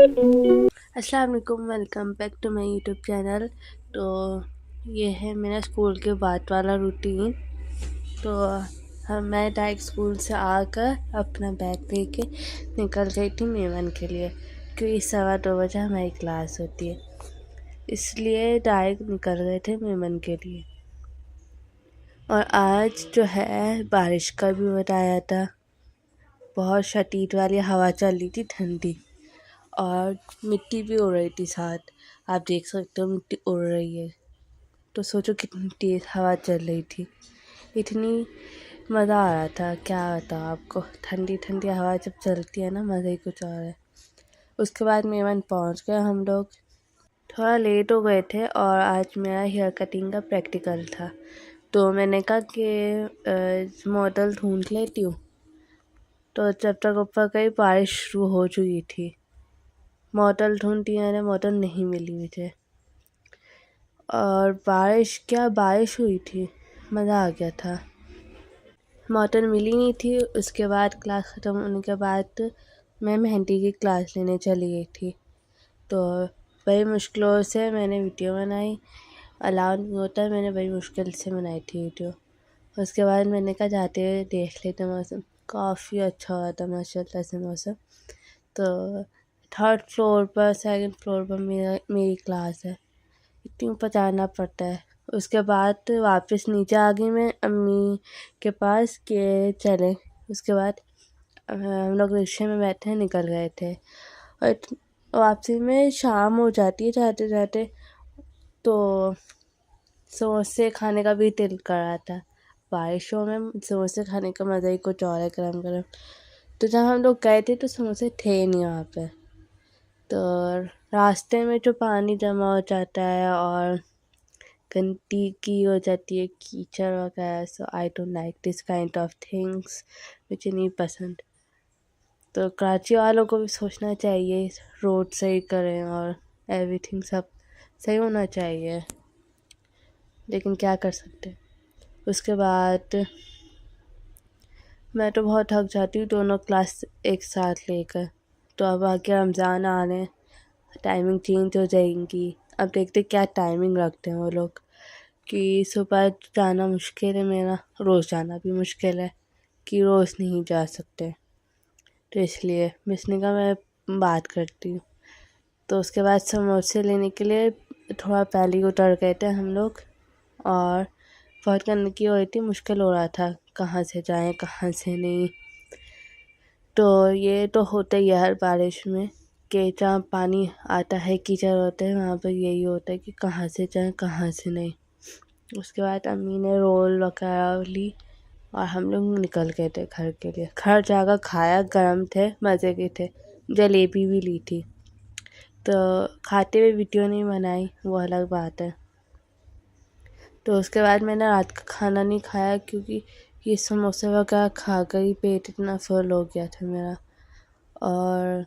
अस्सलाम वालेकुम, welcome back to my YouTube channel. तो ये है मेरा स्कूल के बाद वाला रूटीन। तो मैं डायरेक्ट स्कूल से आकर अपना बैग लेके निकल गई थी मेवन के लिए, क्योंकि 2:15 हमारी क्लास होती है, इसलिए डायरेक्ट निकल गए थे मेवन के लिए। और आज जो है बारिश का भी बताया था, बहुत शदीद वाली हवा चल रही थी ठंडी, और मिट्टी भी उड़ रही थी साथ। आप देख सकते हो मिट्टी उड़ रही है, तो सोचो कितनी तेज़ हवा चल रही थी। इतनी मज़ा आ रहा था, क्या बताऊँ आपको। ठंडी ठंडी हवा जब चलती है ना, मज़ा ही कुछ और है। उसके बाद मेवन पहुंच गए हम लोग। थोड़ा लेट हो गए थे और आज मेरा हेयर कटिंग का प्रैक्टिकल था, तो मैंने कहा कि मॉडल ढूंढ लेती हूँ। तो जब तक ऊपर गई बारिश शुरू हो चुकी थी। मॉडल ढूंढी मैंने, मॉडल नहीं मिली मुझे। और बारिश हुई थी, मज़ा आ गया था। मॉडल मिली नहीं थी। उसके बाद क्लास ख़त्म होने के बाद मैं मेहंदी की क्लास लेने चली गई थी। तो बड़ी मुश्किलों से मैंने वीडियो बनाई। अलाउ नहीं होता, मैंने बड़ी मुश्किल से बनाई थी वीडियो। उसके बाद मैंने कहा जाते हुए देख लेते मौसम। काफ़ी अच्छा हुआ था माशाल्लाह से मौसम। तो थर्ड फ्लोर पर, सेकंड फ्लोर पर मेरी क्लास है। इतनी ऊपर जाना पड़ता है। उसके बाद वापस नीचे आ गई मैं अम्मी के पास के चले। उसके बाद हम लोग रिक्शे में बैठे निकल गए थे, और वापसी में शाम हो जाती है जाते जाते। तो समोसे खाने का भी दिल कर रहा था। बारिशों में समोसे खाने का मज़ा ही कुछ और है, गरम गरम। तो जब हम लोग गए थे तो समोसे थे नहीं वहाँ पे। तो रास्ते में जो पानी जमा हो जाता है और गंदगी हो जाती है, कीचड़ वगैरह, so I don't like this kind of things, मुझे नहीं पसंद। तो कराची वालों को भी सोचना चाहिए, रोड सही करें और एवरीथिंग सब सही होना चाहिए, लेकिन क्या कर सकते। उसके बाद मैं तो बहुत थक जाती हूँ दोनों क्लास एक साथ लेकर। तो अब आगे रमज़ान आ रहे हैं, टाइमिंग चेंज हो जाएंगी। अब देखते क्या टाइमिंग रखते हैं वो लोग, कि सुबह जाना मुश्किल है मेरा, रोज़ जाना भी मुश्किल है, कि रोज़ नहीं जा सकते। तो इसलिए मिसने का मैं बात करती हूँ। तो उसके बाद समोसे लेने के लिए थोड़ा पहले ही उतर गए थे हम लोग, और बहुत गंदगी हो रही थी, मुश्किल हो रहा था कहाँ से जाएं कहाँ से नहीं। तो ये तो होता ही है हर बारिश में, कि जहाँ पानी आता है कीचड़ होते हैं, वहाँ पर यही होता है कि कहाँ से जाएं कहाँ से नहीं। उसके बाद अम्मी ने रोल वगैरह ली और हम लोग निकल गए थे घर के लिए। घर जाकर खाया, गरम थे, मज़े के थे। जलेबी भी ली थी। तो खाते हुए वीडियो नहीं बनाई, वो अलग बात है। तो उसके बाद मैंने रात का खाना नहीं खाया, क्योंकि ये समोसे वगैरह खा कर ही पेट इतना फुल हो गया था मेरा। और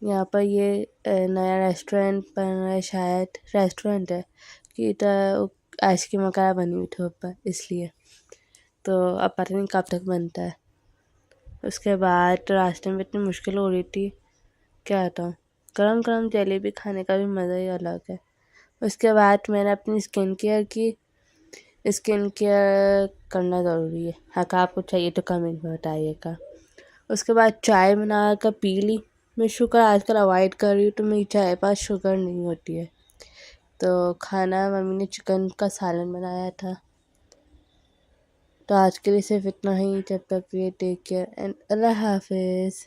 यहाँ पर ये नया रेस्टोरेंट बन रहा है, शायद रेस्टोरेंट है, कि इधर आइसक्रीम वगैरह बनी हुई थी ऊपर, इसलिए। तो अब पता नहीं कब तक बनता है। उसके बाद रास्ते में इतनी मुश्किल हो रही थी, क्या बताऊँ। गरम गरम जलेबी खाने का भी मज़ा ही अलग है। उसके बाद मैंने अपनी स्किन केयर की। स्किन केयर करना ज़रूरी है, अगर आपको चाहिए तो कमेंट में बताइएगा। उसके बाद चाय बना कर पी ली। मैं शुगर आजकल अवॉइड कर रही हूँ, तो मेरी चाय पास शुगर नहीं होती है। तो खाना मम्मी ने चिकन का सालन बनाया था। तो आज के लिए सिर्फ इतना ही। जब तक ये टेक केयर एंड अल्लाह हाफिज़।